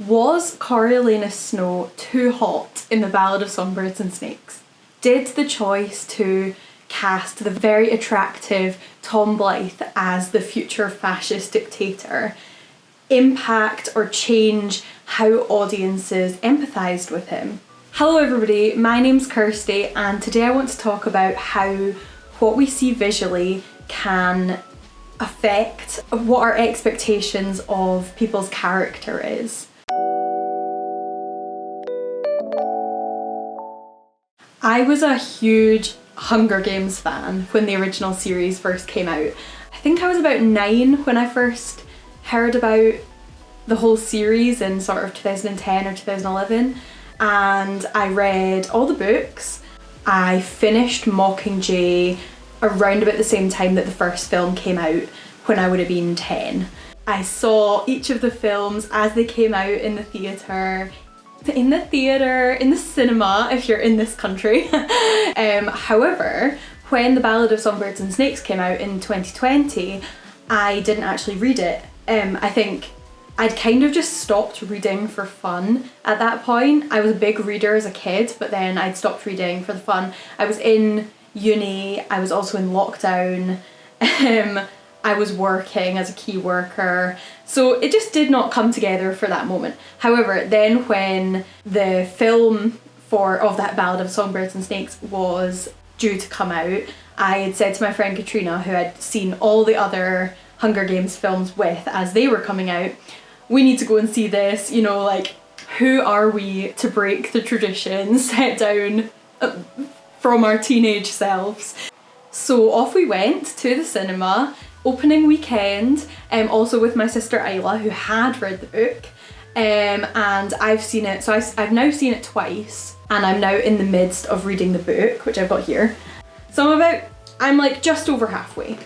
Was Coriolanus Snow too hot in the Ballad of Songbirds and Snakes? Did the choice to cast the very attractive Tom Blyth as the future fascist dictator impact or change how audiences empathised with him? Hello everybody, my name's Kirsty and today I want to talk about how what we see visually can affect what our expectations of people's character is. I was a huge Hunger Games fan when the original series first came out. I think I was about 9 when I first heard about the whole series in sort of 2010 or 2011, and I read all the books. I finished Mockingjay around about the same time that the first film came out, when I would have been 10. I saw each of the films as they came out in the cinema, if you're in this country. However, when The Ballad of Songbirds and Snakes came out in 2020, I didn't actually read it. I think I'd kind of just stopped reading for fun at that point. I was a big reader as a kid, but then I'd stopped reading for the fun. I was in uni, I was also in lockdown, I was working as a key worker, so it just did not come together for that moment. However, then when the film of that Ballad of Songbirds and Snakes was due to come out, I had said to my friend Katrina, who had seen all the other Hunger Games films with as they were coming out, we need to go and see this, you know, like, who are we to break the tradition set down from our teenage selves? So off we went to the cinema, opening weekend, also with my sister Isla, who had read the book, and I've seen it, so I've now seen it twice, and I'm now in the midst of reading the book, which I've got here. So I'm like just over halfway.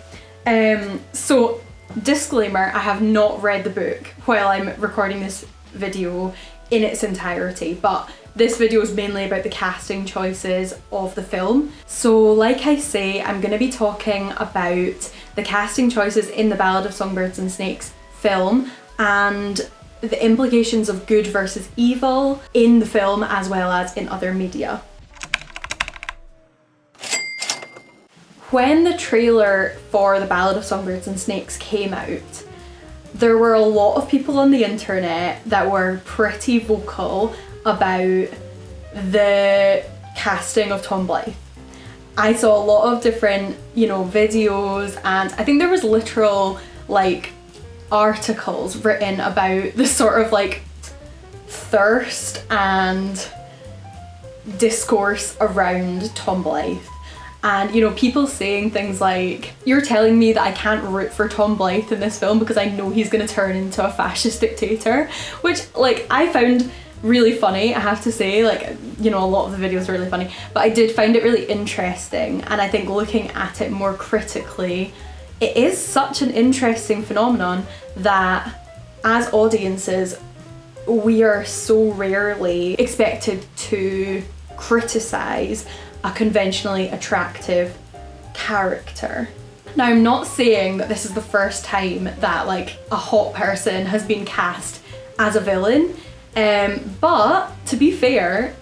So disclaimer, I have not read the book while I'm recording this video in its entirety, but this video is mainly about the casting choices of the film. So like I say, I'm going to be talking about the casting choices in the Ballad of Songbirds and Snakes film and the implications of good versus evil in the film as well as in other media. When the trailer for the Ballad of Songbirds and Snakes came out, there were a lot of people on the internet that were pretty vocal about the casting of Tom Blyth. I saw a lot of different, videos, and I think there was literal, articles written about the sort of, thirst and discourse around Tom Blyth. And, people saying things like, you're telling me that I can't root for Tom Blyth in this film because I know he's going to turn into a fascist dictator, which, I found really funny, I have to say. A lot of the videos are really funny, but I did find it really interesting, and I think looking at it more critically, it is such an interesting phenomenon that as audiences, we are so rarely expected to criticise a conventionally attractive character. Now, I'm not saying that this is the first time that a hot person has been cast as a villain, but to be fair,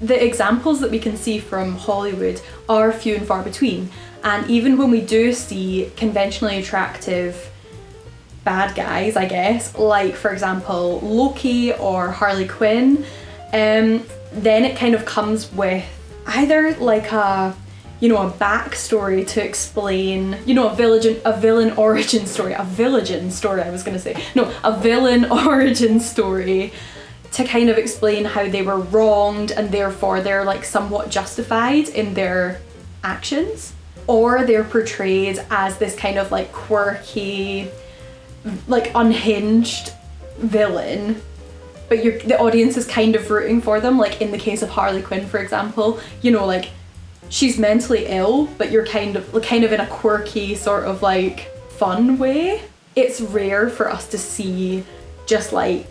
the examples that we can see from Hollywood are few and far between, and even when we do see conventionally attractive bad guys, I guess, for example Loki or Harley Quinn, then it kind of comes with either a backstory to explain, a villain origin story to kind of explain how they were wronged and therefore they're somewhat justified in their actions, or they're portrayed as this kind of quirky, unhinged villain, but the audience is kind of rooting for them, in the case of Harley Quinn, for example, she's mentally ill, but you're kind of in a quirky sort of fun way. It's rare for us to see just a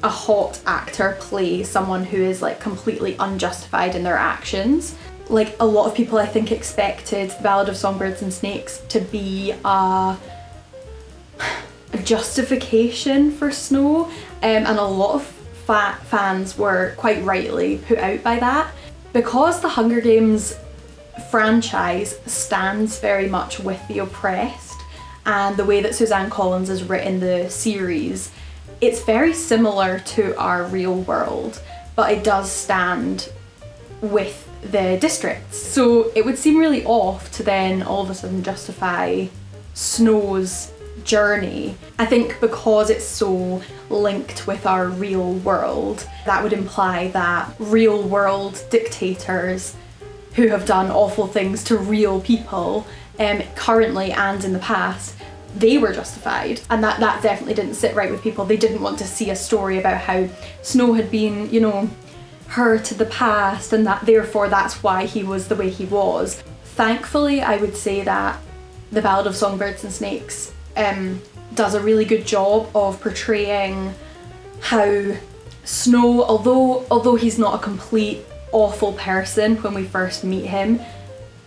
hot actor play someone who is completely unjustified in their actions. A lot of people, I think, expected The Ballad of Songbirds and Snakes to be a justification for Snow, and a lot of fans were quite rightly put out by that. Because the Hunger Games franchise stands very much with the oppressed, and the way that Suzanne Collins has written the series, it's very similar to our real world, but it does stand with the districts. So it would seem really off to then all of a sudden justify Snow's journey. I think because it's so linked with our real world, that would imply that real world dictators who have done awful things to real people, currently and in the past, they were justified. And that definitely didn't sit right with people. They didn't want to see a story about how Snow had been, you know, hurt in the past, and that therefore that's why he was the way he was. Thankfully, I would say that The Ballad of Songbirds and Snakes does a really good job of portraying how Snow, although he's not a complete awful person when we first meet him,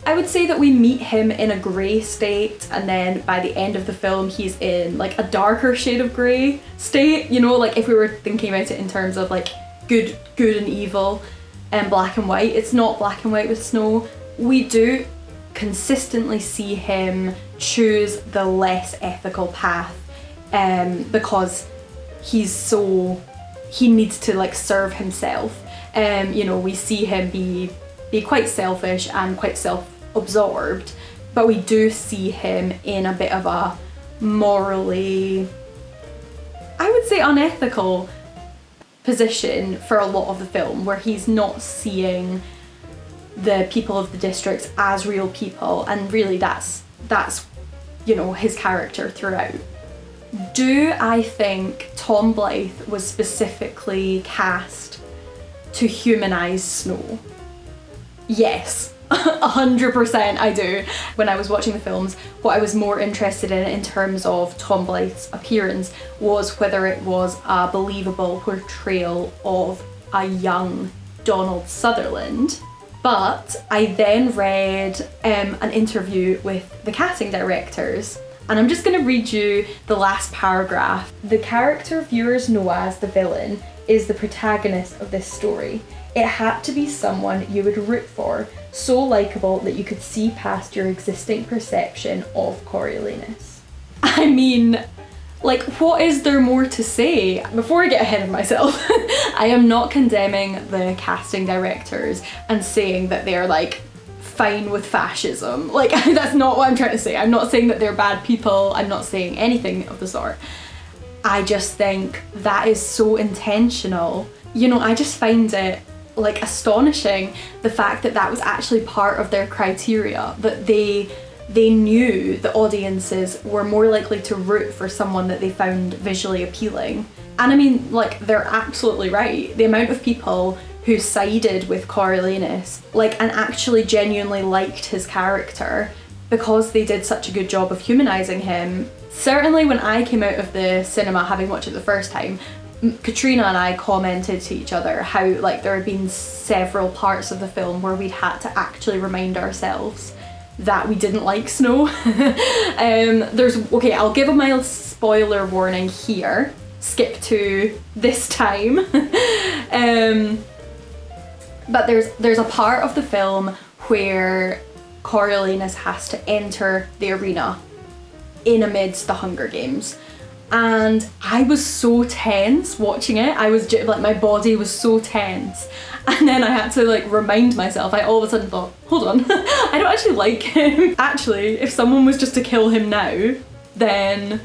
I would say that we meet him in a grey state, and then by the end of the film he's in like a darker shade of grey state, you know, like if we were thinking about it in terms of like good and evil and black and white. It's not black and white with Snow. We do consistently see him choose the less ethical path, because he needs to like serve himself. You know, we see him be quite selfish and quite self-absorbed, but we do see him in a bit of a morally, I would say, unethical position for a lot of the film, where he's not seeing the people of the districts as real people, and really that's you know, his character throughout. Do I think Tom Blyth was specifically cast to humanize Snow? Yes, 100% I do. When I was watching the films, what I was more interested in terms of Tom Blyth's appearance was whether it was a believable portrayal of a young Donald Sutherland. But I then read an interview with the casting directors, and I'm just going to read you the last paragraph. The character viewers know as the villain is the protagonist of this story. It had to be someone you would root for, so likeable that you could see past your existing perception of Coriolanus. I mean, like, what is there more to say? Before I get ahead of myself, I am not condemning the casting directors and saying that they're like fine with fascism. Like, that's not what I'm trying to say. I'm not saying that they're bad people. I'm not saying anything of the sort. I just think that is so intentional. You know, I just find it like astonishing, the fact that that was actually part of their criteria, that they knew the audiences were more likely to root for someone that they found visually appealing. And I mean, like, they're absolutely right. The amount of people who sided with Coriolanus, like, and actually genuinely liked his character because they did such a good job of humanizing him. Certainly when I came out of the cinema having watched it the first time, Katrina and I commented to each other how, like, there had been several parts of the film where we'd had to actually remind ourselves that we didn't like Snow. Okay, I'll give a mild spoiler warning here. Skip to this time. But there's a part of the film where Coriolanus has to enter the arena in amidst the Hunger Games. And I was so tense watching it. I was like, my body was so tense. And then I had to like remind myself. I all of a sudden thought, hold on, I don't actually like him. Actually, if someone was just to kill him now, then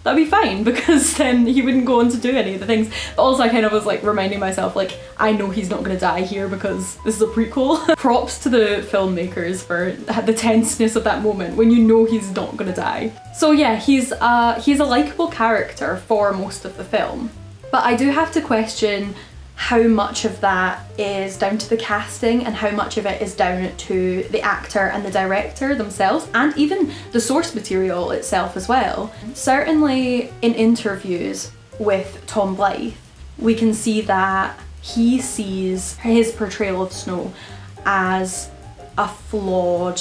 that'd be fine, because then he wouldn't go on to do any of the things. But also I kind of was like reminding myself, like, I know he's not gonna die here because this is a prequel. Props to the filmmakers for the tenseness of that moment when you know he's not gonna die. So yeah, he's a likeable character for most of the film. But I do have to question how much of that is down to the casting and how much of it is down to the actor and the director themselves, and even the source material itself as well. Certainly in interviews with Tom Blyth, we can see that he sees his portrayal of Snow as a flawed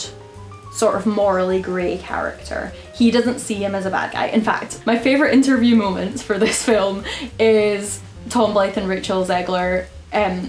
sort of morally grey character. He doesn't see him as a bad guy. In fact, my favourite interview moments for this film is Tom Blyth and Rachel Zegler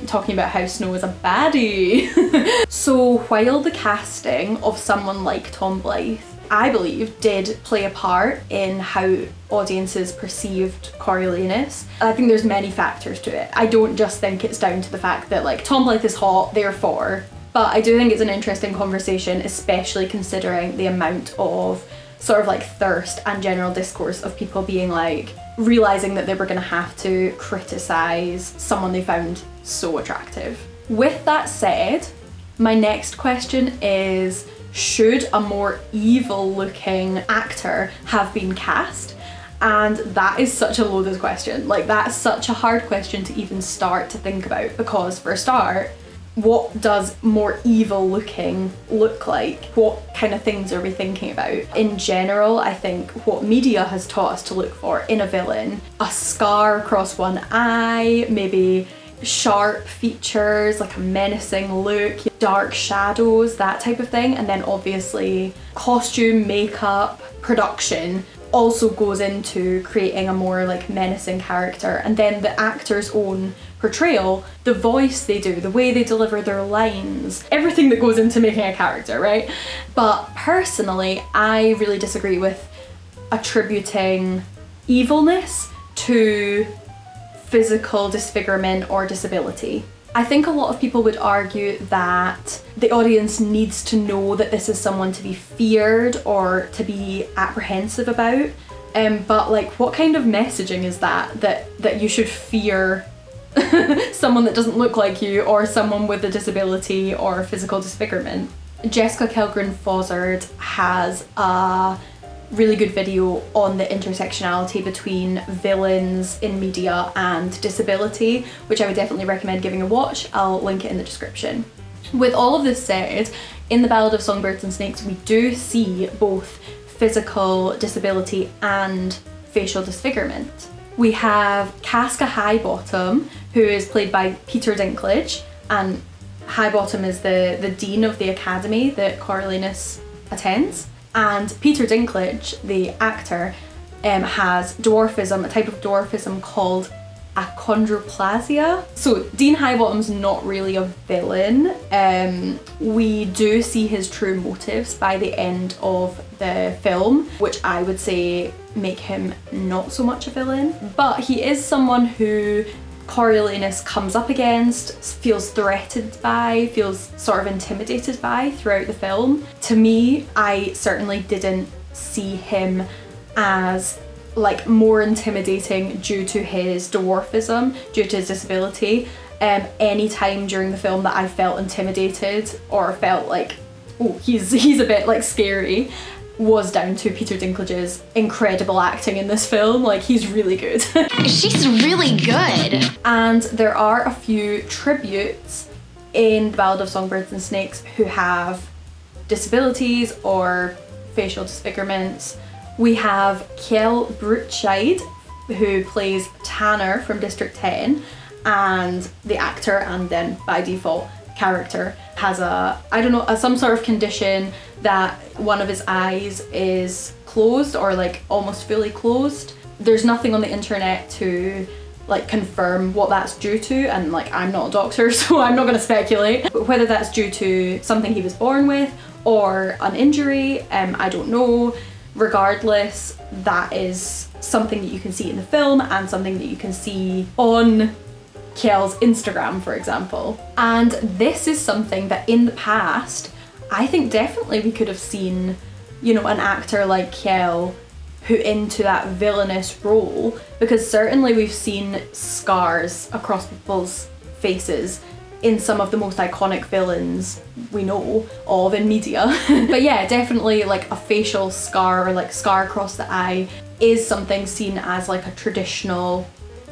talking about how Snow is a baddie. So while the casting of someone like Tom Blyth, I believe, did play a part in how audiences perceived Coriolanus, I think there's many factors to it. I don't just think it's down to the fact that like Tom Blyth is hot, therefore, but I do think it's an interesting conversation, especially considering the amount of sort of like thirst and general discourse of people being like, realising that they were going to have to criticise someone they found so attractive. With that said, my next question is, should a more evil looking actor have been cast? And that is such a loaded question. Like, that's such a hard question to even start to think about, because for a start, what does more evil looking look like? What kind of things are we thinking about? In general, I think what media has taught us to look for in a villain, a scar across one eye, maybe sharp features, like a menacing look, dark shadows, that type of thing. And then obviously costume, makeup, production also goes into creating a more like menacing character. And then the actor's own portrayal, the voice they do, the way they deliver their lines, everything that goes into making a character, right? But personally, I really disagree with attributing evilness to physical disfigurement or disability. I think a lot of people would argue that the audience needs to know that this is someone to be feared or to be apprehensive about. But like, what kind of messaging is that you should fear someone that doesn't look like you, or someone with a disability or physical disfigurement? Jessica Kilgren-Fozzard has a really good video on the intersectionality between villains in media and disability, which I would definitely recommend giving a watch. I'll link it in the description. With all of this said, in the Ballad of Songbirds and Snakes, we do see both physical disability and facial disfigurement. We have Casca Highbottom, who is played by Peter Dinklage, and Highbottom is the dean of the academy that Coriolanus attends. And Peter Dinklage, the actor, has dwarfism, a type of dwarfism called achondroplasia. So Dean Highbottom's not really a villain. We do see his true motives by the end of the film, which I would say make him not so much a villain. But he is someone who Coriolanus comes up against, feels threatened by, feels sort of intimidated by throughout the film. To me, I certainly didn't see him as like more intimidating due to his dwarfism, due to his disability. Any time during the film that I felt intimidated or felt like, oh, he's a bit like scary, was down to Peter Dinklage's incredible acting in this film. Like, he's really good. She's really good. And there are a few tributes in the Ballad of Songbirds and Snakes who have disabilities or facial disfigurements. We have Kjell Brutscheid, who plays Tanner from District 10, and the actor, and then by default character, has some sort of condition that one of his eyes is closed or like almost fully closed. There's nothing on the internet to like confirm what that's due to, and like, I'm not a doctor, so I'm not going to speculate. But whether that's due to something he was born with or an injury, I don't know. Regardless, that is something that you can see in the film and something that you can see on Kjell's Instagram, for example. And this is something that in the past, I think definitely we could have seen, you know, an actor like Kjell put into that villainous role, because certainly we've seen scars across people's faces in some of the most iconic villains we know of in media. But yeah, definitely like a facial scar or like scar across the eye is something seen as like a traditional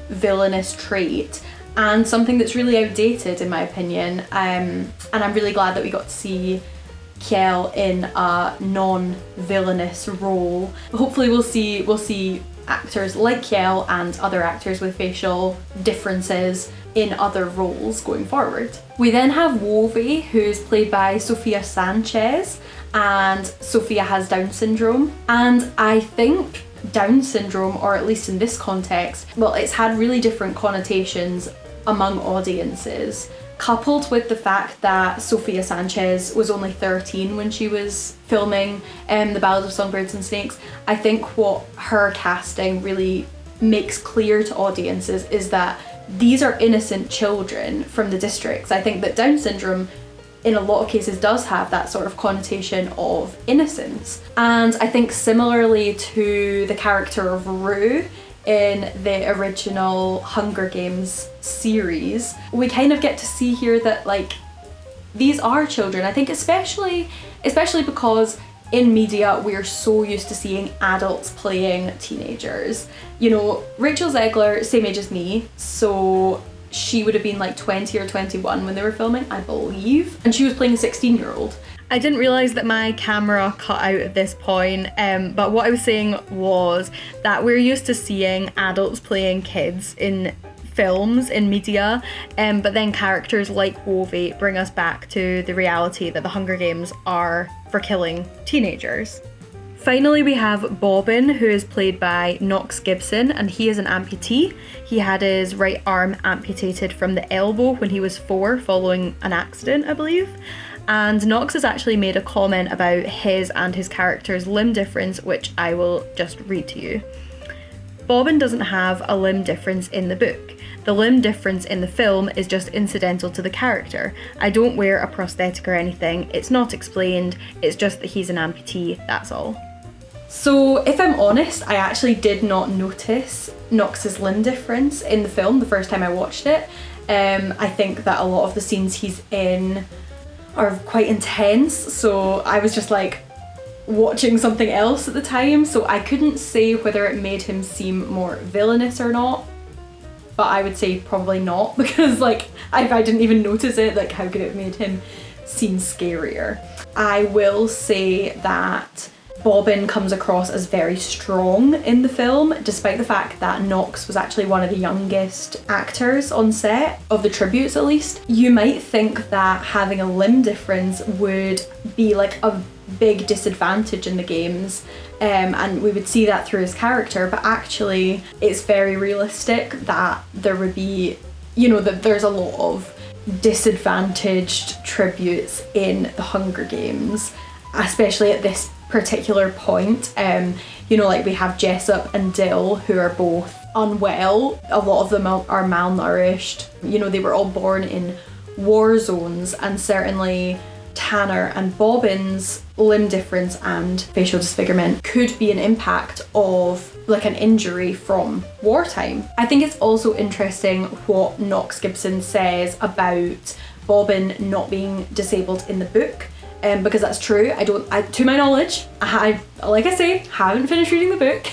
villainous trait, and something that's really outdated in my opinion. And I'm really glad that we got to see Kjell in a non-villainous role. Hopefully we'll see actors like Kjell and other actors with facial differences in other roles going forward. We then have Wovi, who's played by Sofia Sanchez, and Sophia has Down syndrome. And I think Down syndrome, or at least in this context, well, it's had really different connotations among audiences, coupled with the fact that Sofia Sanchez was only 13 when she was filming The Ballad of Songbirds and Snakes. I think what her casting really makes clear to audiences is that these are innocent children from the districts. I think that Down syndrome in a lot of cases does have that sort of connotation of innocence. And I think similarly to the character of Rue in the original Hunger Games series, we kind of get to see here that like these are children. I think especially because in media we're so used to seeing adults playing teenagers. You know, Rachel Zegler, same age as me, so she would have been like 20 or 21 when they were filming, I believe, and she was playing a 16-year-old. I didn't realise that my camera cut out at this point, but what I was saying was that we're used to seeing adults playing kids in films, in media, but then characters like Wovey bring us back to the reality that the Hunger Games are for killing teenagers. Finally, we have Bobbin, who is played by Knox Gibson, and he is an amputee. He had his right arm amputated from the elbow when he was 4 following an accident, I believe. And Knox has actually made a comment about his and his character's limb difference, which I will just read to you. Bobbin doesn't have a limb difference in the book. The limb difference in the film is just incidental to the character. I don't wear a prosthetic or anything. It's not explained. It's just that he's an amputee, that's all. So if I'm honest, I actually did not notice Knox's limb difference in the film the first time I watched it. I think that a lot of the scenes he's in are quite intense, so I was just like watching something else at the time, so I couldn't say whether it made him seem more villainous or not, but I would say probably not, because like if I didn't even notice it, like how could it have made him seem scarier? I will say that Bobbin comes across as very strong in the film, despite the fact that Knox was actually one of the youngest actors on set, of the tributes at least. You might think that having a limb difference would be like a big disadvantage in the games, and we would see that through his character, but actually it's very realistic that there would be, you know, that there's a lot of disadvantaged tributes in the Hunger Games, especially at this particular point. You know, like we have Jessup and Dill, who are both unwell. A lot of them are malnourished. You know, they were all born in war zones, and certainly Tanner and Bobbin's limb difference and facial disfigurement could be an impact of like an injury from wartime. I think it's also interesting what Knox Gibson says about Bobbin not being disabled in the book. Because that's true. To my knowledge, like I say, haven't finished reading the book,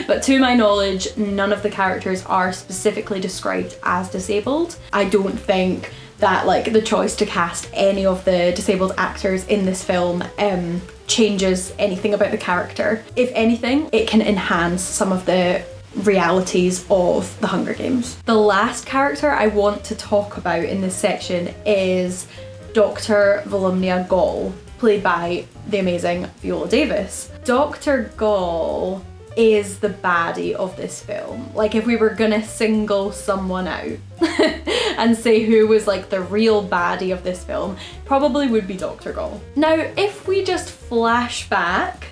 but to my knowledge, none of the characters are specifically described as disabled. I don't think that like the choice to cast any of the disabled actors in this film changes anything about the character. If anything, it can enhance some of the realities of the Hunger Games. The last character I want to talk about in this section is Dr. Volumnia Gaul, played by the amazing Viola Davis. Dr. Gaul is the baddie of this film. Like if we were gonna single someone out and say who was like the real baddie of this film, probably would be Dr. Gaul. Now, if we just flash back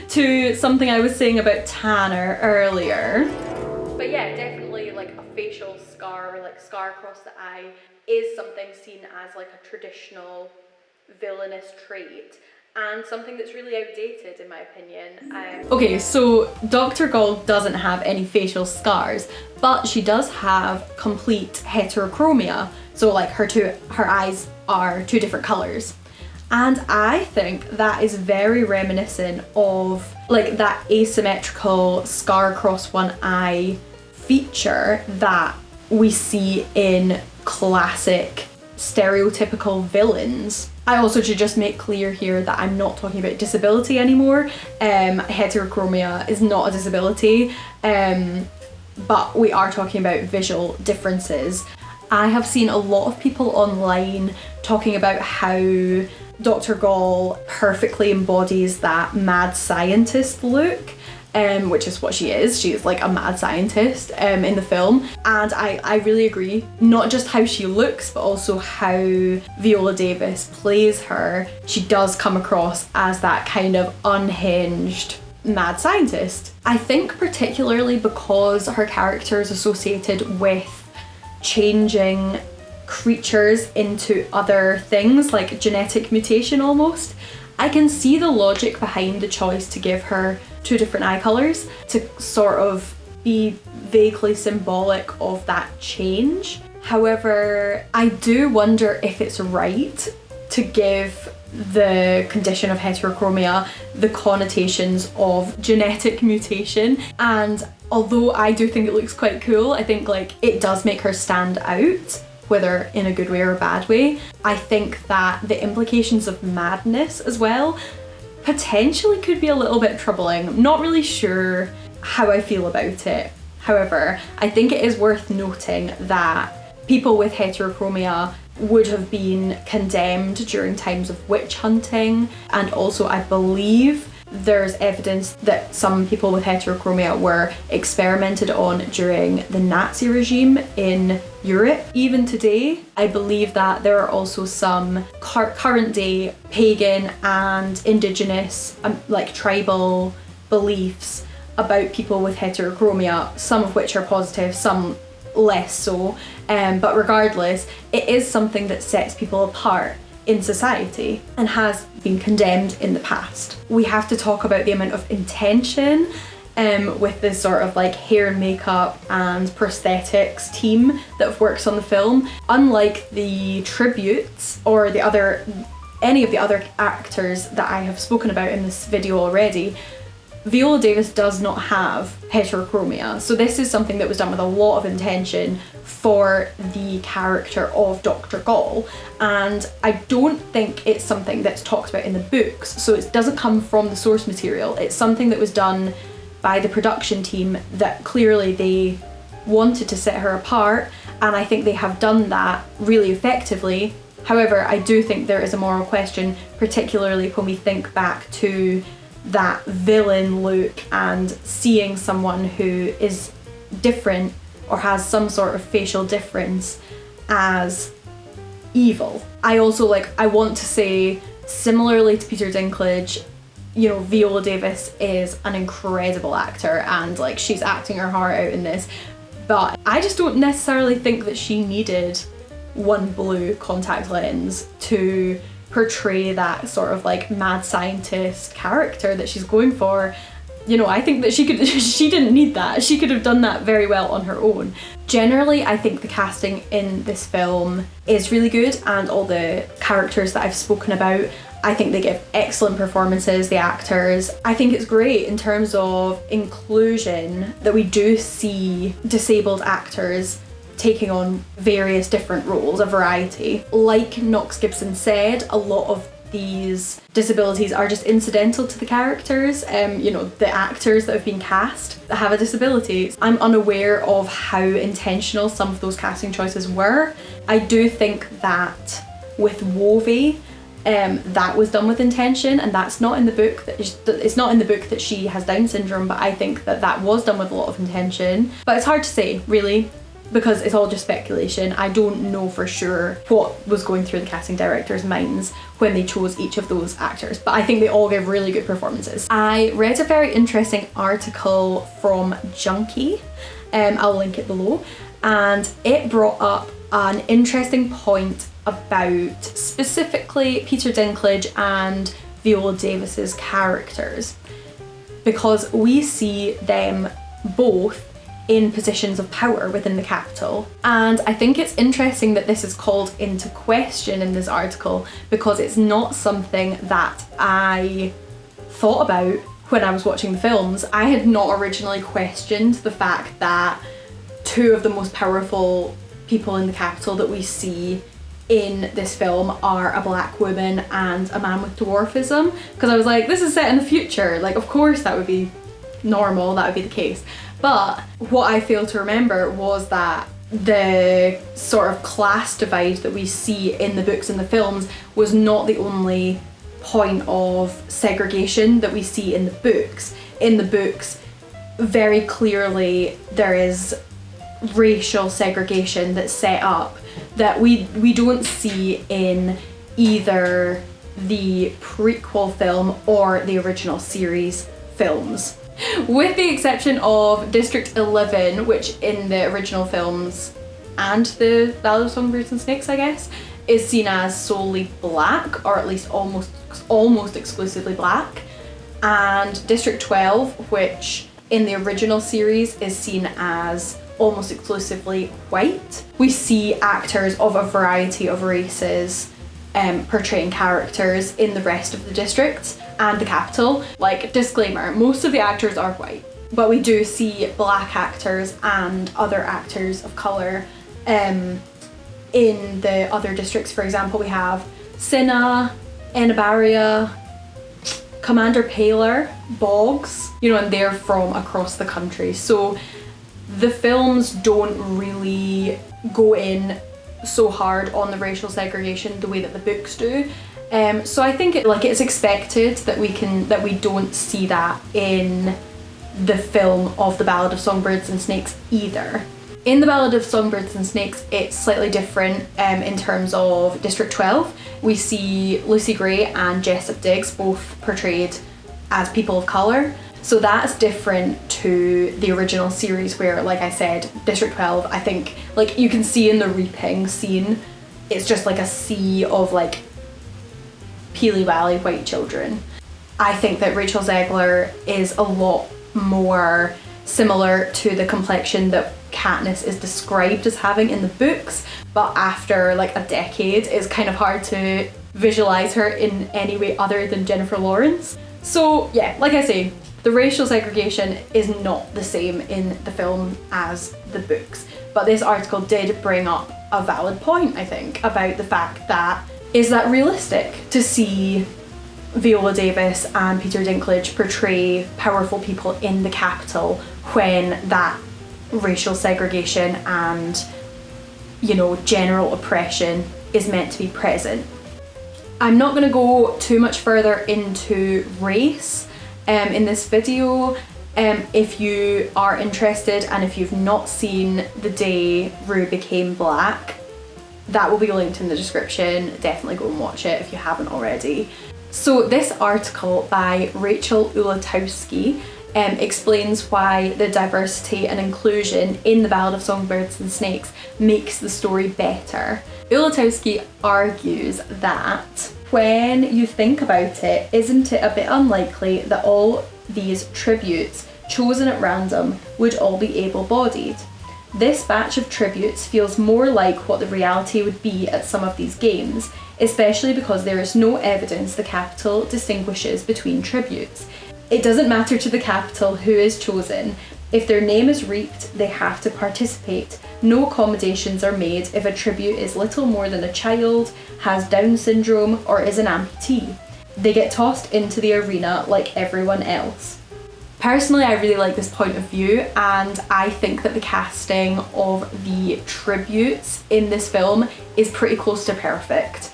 to something I was saying about Tanner earlier, but yeah, definitely like a facial scar or like scar across the eye is something seen as like a traditional villainous trait, and something that's really outdated in my opinion. Okay, so Dr. Gaul doesn't have any facial scars, but she does have complete heterochromia, so like her eyes are 2 different colours. And I think that is very reminiscent of like that asymmetrical scar across one eye feature that we see in classic stereotypical villains. I also should just make clear here that I'm not talking about disability anymore. Heterochromia is not a disability, but we are talking about visual differences. I have seen a lot of people online talking about how Dr. Gaul perfectly embodies that mad scientist look, which is what she is. She is like a mad scientist in the film. And I really agree, not just how she looks, but also how Viola Davis plays her. She does come across as that kind of unhinged mad scientist. I think particularly because her character is associated with changing creatures into other things, like genetic mutation almost. I can see the logic behind the choice to give her two different eye colours to sort of be vaguely symbolic of that change. However, I do wonder if it's right to give the condition of heterochromia the connotations of genetic mutation. And although I do think it looks quite cool, I think like it does make her stand out, whether in a good way or a bad way. I think that the implications of madness as well potentially could be a little bit troubling. I'm not really sure how I feel about it. However, I think it is worth noting that people with heterochromia would have been condemned during times of witch hunting, and also I believe there's evidence that some people with heterochromia were experimented on during the Nazi regime in Europe. Even today, I believe that there are also some current day pagan and indigenous, like tribal beliefs about people with heterochromia, some of which are positive, some less so. But regardless, it is something that sets people apart in society and has been condemned in the past. We have to talk about the amount of intention with this sort of like hair and makeup and prosthetics team that works on the film. Unlike the tributes or any of the other actors that I have spoken about in this video already, Viola Davis does not have heterochromia. So this is something that was done with a lot of intention for the character of Dr. Gaul. And I don't think it's something that's talked about in the books. So it doesn't come from the source material. It's something that was done by the production team that clearly they wanted to set her apart. And I think they have done that really effectively. However, I do think there is a moral question, particularly when we think back to that villain look and seeing someone who is different or has some sort of facial difference as evil. I also I want to say, similarly to Peter Dinklage, you know, Viola Davis is an incredible actor and like she's acting her heart out in this, but I just don't necessarily think that she needed one blue contact lens to portray that sort of like mad scientist character that she's going for. You know, I think that she didn't need that. She could have done that very well on her own. Generally, I think the casting in this film is really good, and all the characters that I've spoken about, I think they give excellent performances, the actors. I think it's great in terms of inclusion that we do see disabled actors taking on various different roles, a variety. Like Knox Gibson said, a lot of these disabilities are just incidental to the characters, you know, the actors that have been cast that have a disability. I'm unaware of how intentional some of those casting choices were. I do think that with Wovi, that was done with intention, and that's not in the book. It's not in the book that she has Down syndrome, but I think that that was done with a lot of intention. But it's hard to say, really, because it's all just speculation. I don't know for sure what was going through the casting directors' minds when they chose each of those actors, but I think they all give really good performances. I read a very interesting article from JUNKEE, I'll link it below, and it brought up an interesting point about specifically Peter Dinklage and Viola Davis's characters, because we see them both in positions of power within the capital. And I think it's interesting that this is called into question in this article, because it's not something that I thought about when I was watching the films. I had not originally questioned the fact that two of the most powerful people in the capital that we see in this film are a black woman and a man with dwarfism, because I was like, this is set in the future, like of course that would be normal, that would be the case. But what I failed to remember was that the sort of class divide that we see in the books and the films was not the only point of segregation that we see in the books. In the books, very clearly there is racial segregation that's set up that we don't see in either the prequel film or the original series films. With the exception of District 11, which in the original films and the Ballad of Songbirds and Snakes, I guess, is seen as solely black, or at least almost exclusively black. And District 12, which in the original series is seen as almost exclusively white. We see actors of a variety of races portraying characters in the rest of the districts and the capital. Like, disclaimer, most of the actors are white, but we do see black actors and other actors of colour in the other districts. For example, we have Cinna, Enabaria, Commander Paler, Boggs, you know, and they're from across the country. So the films don't really go in so hard on the racial segregation the way that the books do. So I think it's expected that we don't see that in the film of The Ballad of Songbirds and Snakes either. In The Ballad of Songbirds and Snakes, it's slightly different in terms of District 12. We see Lucy Gray and Jessup Diggs both portrayed as people of colour. So that's different to the original series where, like I said, District 12, I think, like, you can see in the reaping scene, it's just like a sea of like Peely Valley white children. I think that Rachel Zegler is a lot more similar to the complexion that Katniss is described as having in the books, but after like a decade it's kind of hard to visualise her in any way other than Jennifer Lawrence. So yeah, like I say, the racial segregation is not the same in the film as the books, but this article did bring up a valid point, I think, about the fact that is that realistic to see Viola Davis and Peter Dinklage portray powerful people in the capital when that racial segregation and, you know, general oppression is meant to be present. I'm not going to go too much further into race in this video. If you are interested and if you've not seen The Day Rue Became Black, that will be linked in the description. Definitely go and watch it if you haven't already. So this article by Rachel Ulatowski explains why the diversity and inclusion in The Ballad of Songbirds and Snakes makes the story better. Ulatowski argues that when you think about it, isn't it a bit unlikely that all these tributes chosen at random would all be able-bodied? This batch of tributes feels more like what the reality would be at some of these games, especially because there is no evidence the capital distinguishes between tributes. It doesn't matter to the capital who is chosen. If their name is reaped, they have to participate. No accommodations are made if a tribute is little more than a child, has Down syndrome, or is an amputee. They get tossed into the arena like everyone else. Personally, I really like this point of view, and I think that the casting of the tributes in this film is pretty close to perfect.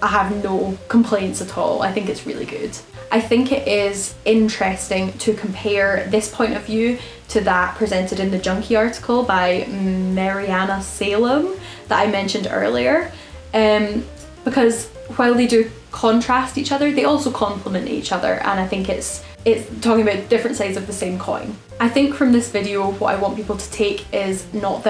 I have no complaints at all. I think it's really good. I think it is interesting to compare this point of view to that presented in the JUNKEE article by Mariana Salem that I mentioned earlier, because while they do contrast each other, they also complement each other, and I think it's talking about different sides of the same coin. I think from this video what I want people to take is not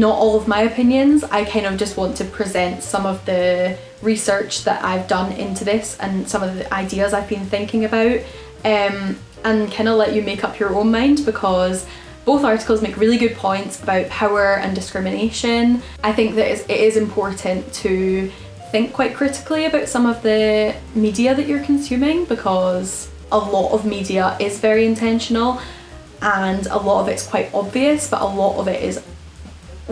all of my opinions. I kind of just want to present some of the research that I've done into this and some of the ideas I've been thinking about, and kind of let you make up your own mind, because both articles make really good points about power and discrimination. I think that it is important to think quite critically about some of the media that you're consuming, because a lot of media is very intentional and a lot of it's quite obvious, but a lot of it is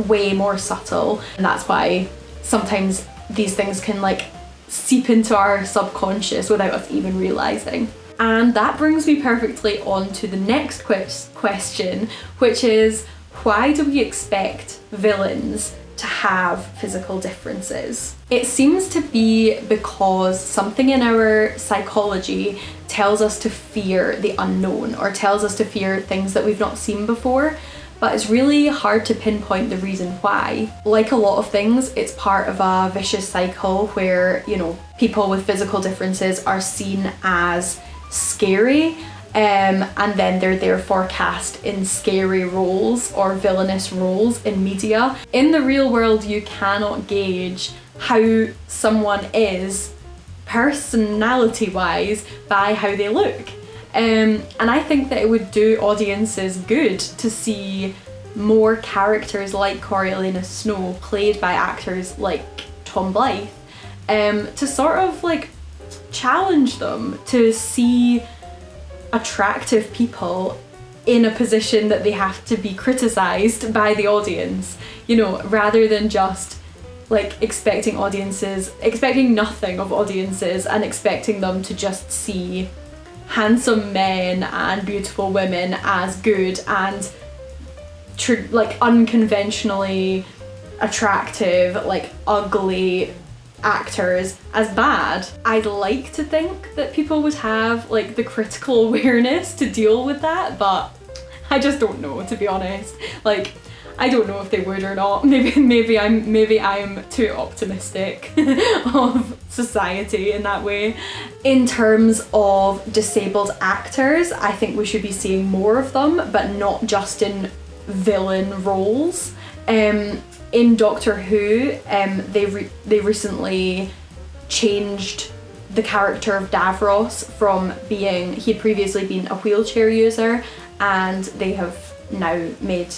way more subtle, and that's why sometimes these things can like seep into our subconscious without us even realizing. And that brings me perfectly on to the next question, which is, why do we expect villains to have physical differences? It seems to be because something in our psychology tells us to fear the unknown, or tells us to fear things that we've not seen before, but it's really hard to pinpoint the reason why. Like a lot of things, it's part of a vicious cycle where, you know, people with physical differences are seen as scary, and then they're therefore cast in scary roles or villainous roles in media. In the real world, you cannot gauge how someone is personality-wise by how they look. And I think that it would do audiences good to see more characters like Coriolanus Snow played by actors like Tom Blyth, to sort of like challenge them to see attractive people in a position that they have to be criticised by the audience, you know, rather than just like expecting nothing of audiences and expecting them to just see handsome men and beautiful women as good and like unconventionally attractive, like ugly actors as bad. I'd like to think that people would have like the critical awareness to deal with that, but I just don't know, to be honest. Like, I don't know if they would or not. Maybe I'm too optimistic of society in that way. In terms of disabled actors, I think we should be seeing more of them, but not just in villain roles. In Doctor Who, they recently changed the character of Davros from being, he had previously been a wheelchair user, and they have now made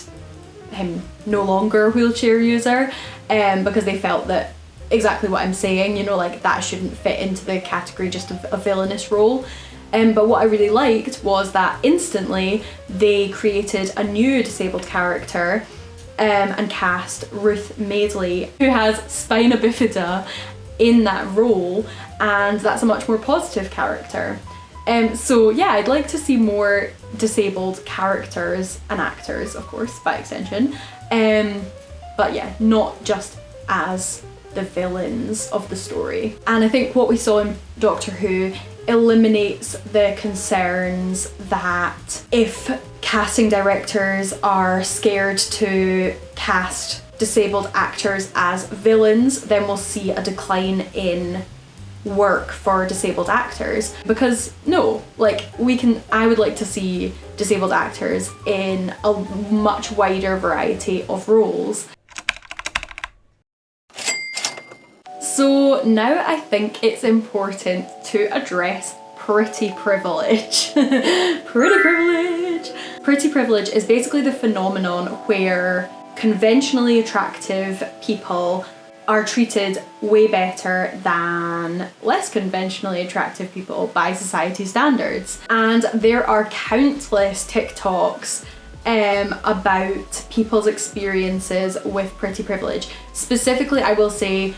him no longer a wheelchair user, because they felt that exactly what I'm saying, you know, like that shouldn't fit into the category just of a villainous role. But what I really liked was that instantly they created a new disabled character, and cast Ruth Madeley, who has spina bifida, in that role, and that's a much more positive character. So yeah, I'd like to see more disabled characters and actors, of course, by extension, but yeah, not just as the villains of the story. And I think what we saw in Doctor Who eliminates the concerns that if casting directors are scared to cast disabled actors as villains, then we'll see a decline in work for disabled actors. Because no, like I would like to see disabled actors in a much wider variety of roles. So now I think it's important to address pretty privilege. Pretty privilege! Pretty privilege is basically the phenomenon where conventionally attractive people are treated way better than less conventionally attractive people by society standards. And there are countless TikToks about people's experiences with pretty privilege. Specifically, I will say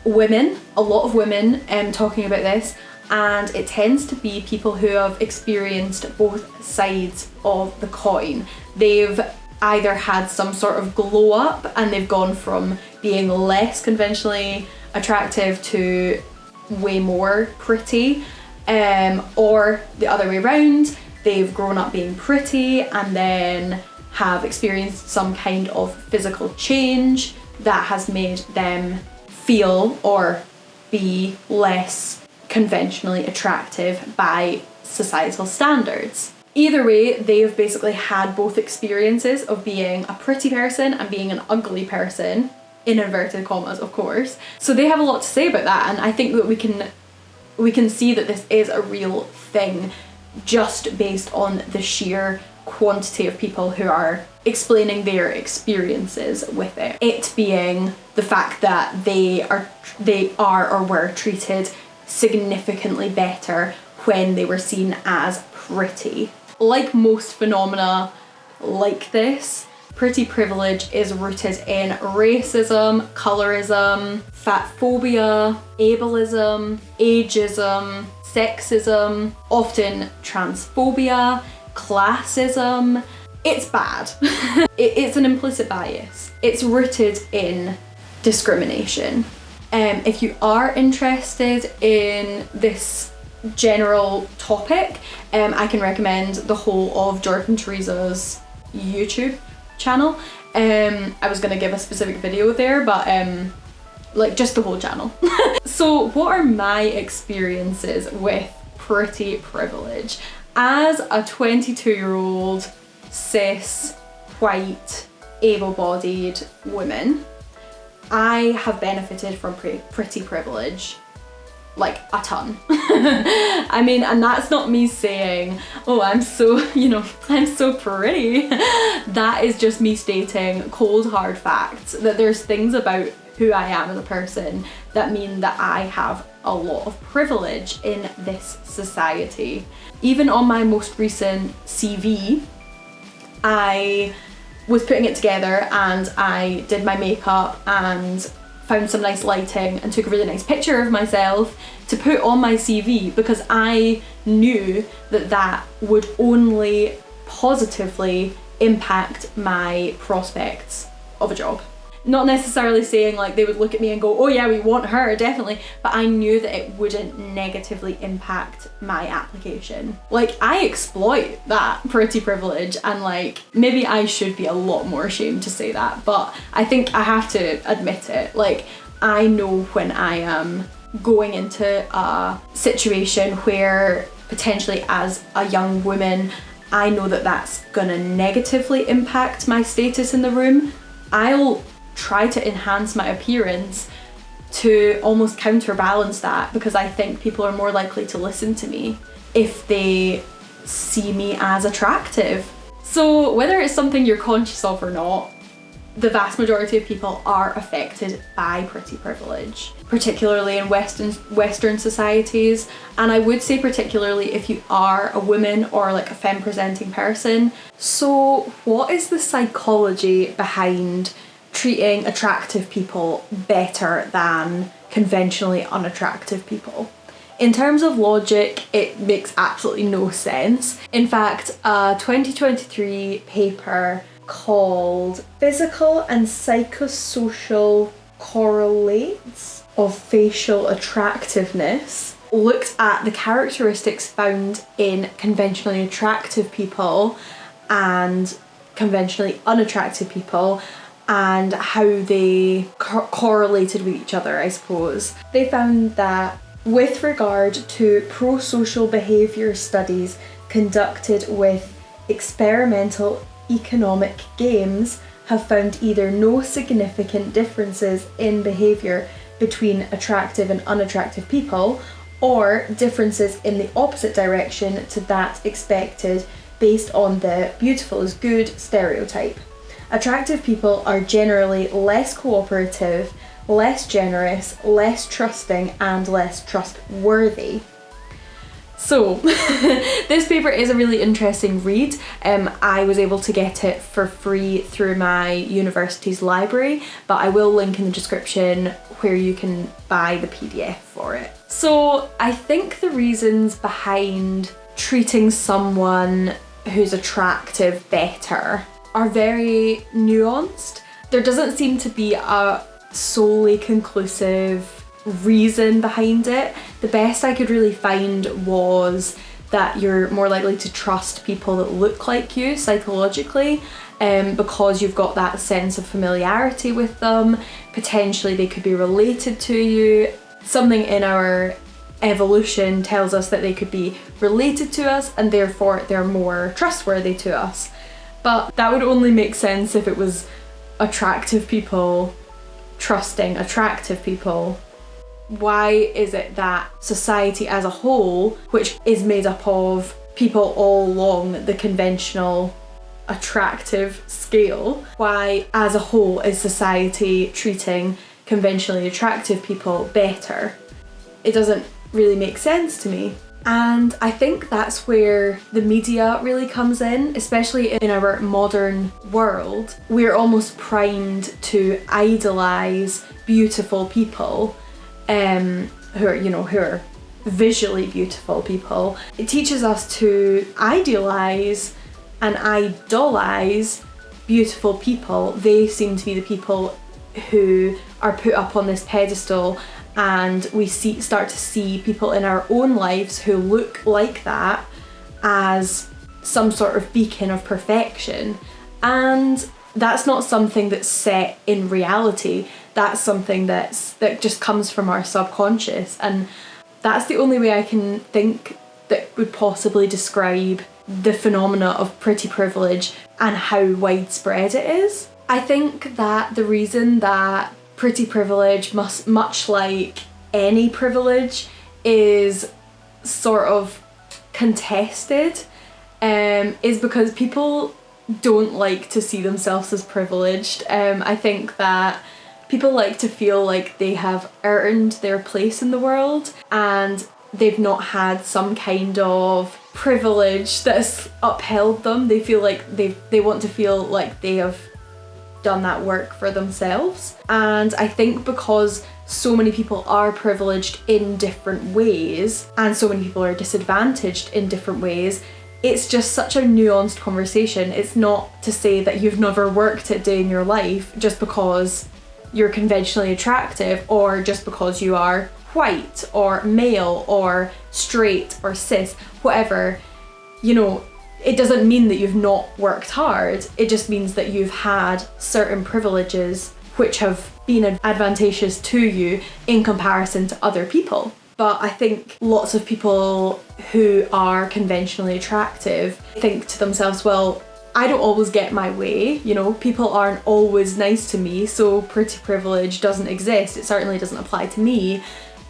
women, a lot of women talking about this, and it tends to be people who have experienced both sides of the coin. They've either had some sort of glow up and they've gone from being less conventionally attractive to way more pretty, or the other way around, they've grown up being pretty and then have experienced some kind of physical change that has made them feel or be less conventionally attractive by societal standards. Either way, they've basically had both experiences of being a pretty person and being an ugly person, in inverted commas, of course. So they have a lot to say about that, and I think that we can see that this is a real thing just based on the sheer quantity of people who are explaining their experiences with it. It being the fact that they are or were treated significantly better when they were seen as pretty. Like most phenomena like this, pretty privilege is rooted in racism, colorism, fat phobia, ableism, ageism, sexism, often transphobia, classism. it's bad. It's an implicit bias. It's rooted in discrimination. If you are interested in this general topic, I can recommend the whole of Jordan Theresa's YouTube channel. I was gonna give a specific video there, but like just the whole channel. So what are my experiences with pretty privilege? As a 22-year-old cis, white, able-bodied woman, I have benefited from pretty privilege, like a ton. I mean, and that's not me saying, oh, I'm so, I'm so pretty. That is just me stating cold hard facts, that there's things about who I am as a person that mean that I have a lot of privilege in this society. Even on my most recent CV, I was putting it together and I did my makeup and found some nice lighting and took a really nice picture of myself to put on my CV, because I knew that that would only positively impact my prospects of a job. Not necessarily saying like they would look at me and go, oh yeah, we want her, definitely, but I knew that it wouldn't negatively impact my application. Like, I exploit that pretty privilege, and like, maybe I should be a lot more ashamed to say that, but I think I have to admit it. Like, I know when I am going into a situation where potentially as a young woman, I know that that's gonna negatively impact my status in the room, I'll try to enhance my appearance to almost counterbalance that, because I think people are more likely to listen to me if they see me as attractive. So whether it's something you're conscious of or not, the vast majority of people are affected by pretty privilege, particularly in Western societies. And I would say particularly if you are a woman or like a femme presenting person. So what is the psychology behind treating attractive people better than conventionally unattractive people? In terms of logic, it makes absolutely no sense. In fact, a 2023 paper called Physical and Psychosocial Correlates of Facial Attractiveness looked at the characteristics found in conventionally attractive people and conventionally unattractive people, and how they correlated with each other, I suppose. They found that with regard to pro-social behaviour studies conducted with experimental economic games, have found either no significant differences in behaviour between attractive and unattractive people, or differences in the opposite direction to that expected based on the beautiful is good stereotype. Attractive people are generally less cooperative, less generous, less trusting, and less trustworthy. So, this paper is a really interesting read. I was able to get it for free through my university's library, but I will link in the description where you can buy the PDF for it. So, I think the reasons behind treating someone who's attractive better are very nuanced. There doesn't seem to be a solely conclusive reason behind it. The best I could really find was that you're more likely to trust people that look like you psychologically, because you've got that sense of familiarity with them. Potentially they could be related to you. Something in our evolution tells us that they could be related to us, and therefore they're more trustworthy to us. But that would only make sense if it was attractive people trusting attractive people. Why is it that society as a whole, which is made up of people all along the conventional attractive scale, why as a whole is society treating conventionally attractive people better? It doesn't really make sense to me. And I think that's where the media really comes in, especially in our modern world. We're almost primed to idolise beautiful people, who are visually beautiful people. It teaches us to idealise and idolize beautiful people. They seem to be the people who are put up on this pedestal, and we start to see people in our own lives who look like that as some sort of beacon of perfection. And that's not something that's set in reality. That's something that just comes from our subconscious, and that's the only way I can think that would possibly describe the phenomena of pretty privilege and how widespread it is. I think that the reason that pretty privilege, much like any privilege, is sort of contested is because people don't like to see themselves as privileged. I think that people like to feel like they have earned their place in the world and they've not had some kind of privilege that has upheld them. They feel like they want to feel like they have done that work for themselves. And I think because so many people are privileged in different ways and so many people are disadvantaged in different ways, it's just such a nuanced conversation. It's not to say that you've never worked a day in your life just because you're conventionally attractive, or just because you are white or male or straight or cis, whatever. You know, it doesn't mean that you've not worked hard. It just means that you've had certain privileges which have been advantageous to you in comparison to other people. But I think lots of people who are conventionally attractive think to themselves, well, I don't always get my way, you know, people aren't always nice to me, so pretty privilege doesn't exist. It certainly doesn't apply to me.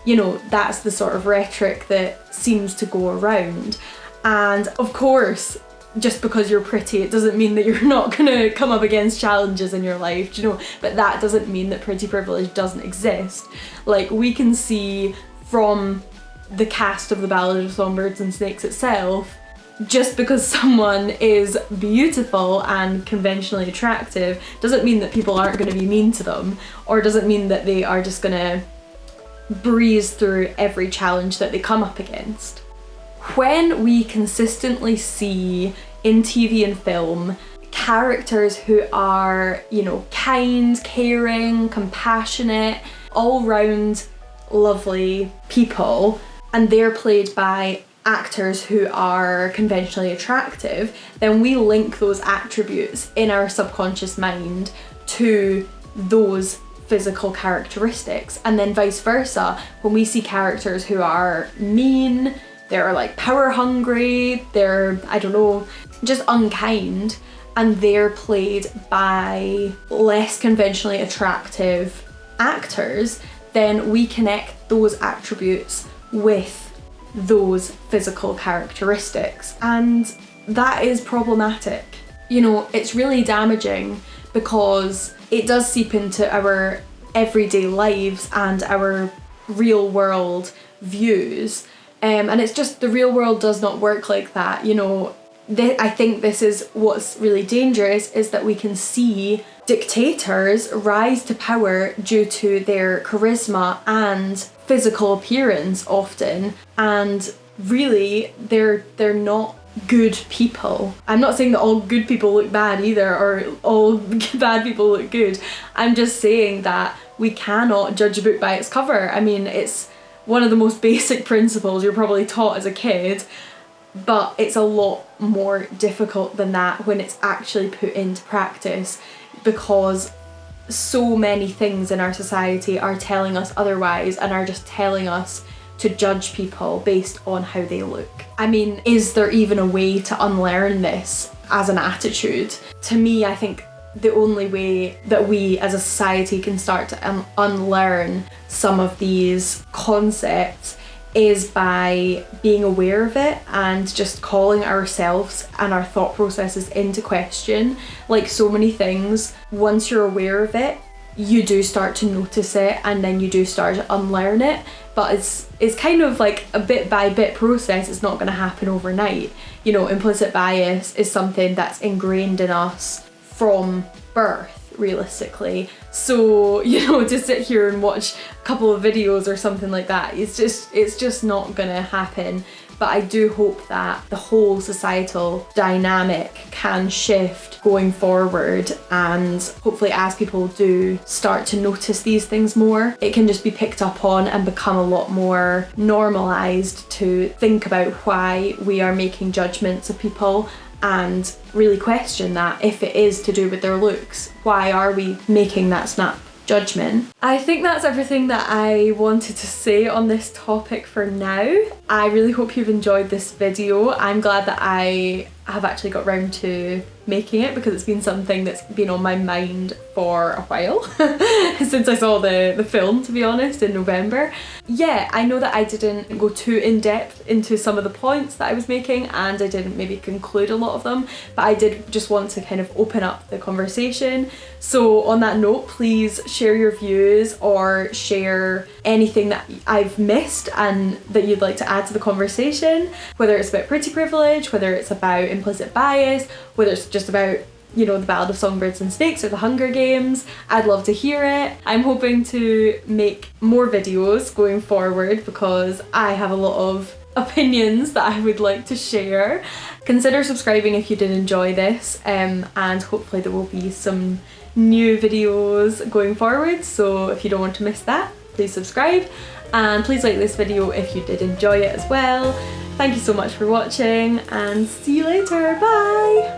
You know, that's the sort of rhetoric that seems to go around. And of course, just because you're pretty, it doesn't mean that you're not gonna come up against challenges in your life, you know, but that doesn't mean that pretty privilege doesn't exist. Like, we can see from the cast of the Ballad of Songbirds and Snakes itself, just because someone is beautiful and conventionally attractive doesn't mean that people aren't going to be mean to them, or doesn't mean that they are just going to breeze through every challenge that they come up against. When we consistently see in TV and film characters who are, you know, kind, caring, compassionate, all-round lovely people, and they're played by actors who are conventionally attractive, then we link those attributes in our subconscious mind to those physical characteristics. And then vice versa, when we see characters who are mean, they're like power hungry, they're, I don't know, just unkind, and they're played by less conventionally attractive actors, then we connect those attributes with those physical characteristics, and that is problematic. You know, it's really damaging because it does seep into our everyday lives and our real world views, and it's just, the real world does not work like that. You know, I think this is what's really dangerous, is that we can see dictators rise to power due to their charisma and physical appearance often, and really they're not good people. I'm not saying that all good people look bad either, or all bad people look good. I'm just saying that we cannot judge a book by its cover. I mean, it's one of the most basic principles you're probably taught as a kid, but it's a lot more difficult than that when it's actually put into practice, because so many things in our society are telling us otherwise and are just telling us to judge people based on how they look. I mean, is there even a way to unlearn this as an attitude? To me, I think the only way that we as a society can start to unlearn some of these concepts is by being aware of it and just calling ourselves and our thought processes into question. Like so many things, once you're aware of it, you do start to notice it, and then you do start to unlearn it. But it's kind of like a bit by bit process. It's not going to happen overnight. You know, implicit bias is something that's ingrained in us from birth, realistically. So, you know, to sit here and watch a couple of videos or something like that, it's just not gonna happen. But I do hope that the whole societal dynamic can shift going forward, and hopefully as people do start to notice these things more, it can just be picked up on and become a lot more normalised to think about why we are making judgments of people, and really question that if it is to do with their looks, why are we making that snap judgment? I think that's everything that I wanted to say on this topic for now. I really hope you've enjoyed this video. I'm glad that I have actually got round to making it, because it's been something that's been on my mind for a while since I saw the film, to be honest, in November. Yeah, I know that I didn't go too in depth into some of the points that I was making, and I didn't maybe conclude a lot of them, but I did just want to kind of open up the conversation. So on that note, please share your views or share anything that I've missed and that you'd like to add to the conversation, whether it's about pretty privilege, whether it's about implicit bias, whether it's just about, you know, the Ballad of Songbirds and Snakes or the Hunger Games. I'd love to hear it. I'm hoping to make more videos going forward because I have a lot of opinions that I would like to share. Consider subscribing if you did enjoy this, and hopefully there will be some new videos going forward, so if you don't want to miss that, please subscribe, and please like this video if you did enjoy it as well. Thank you so much for watching, and see you later. Bye!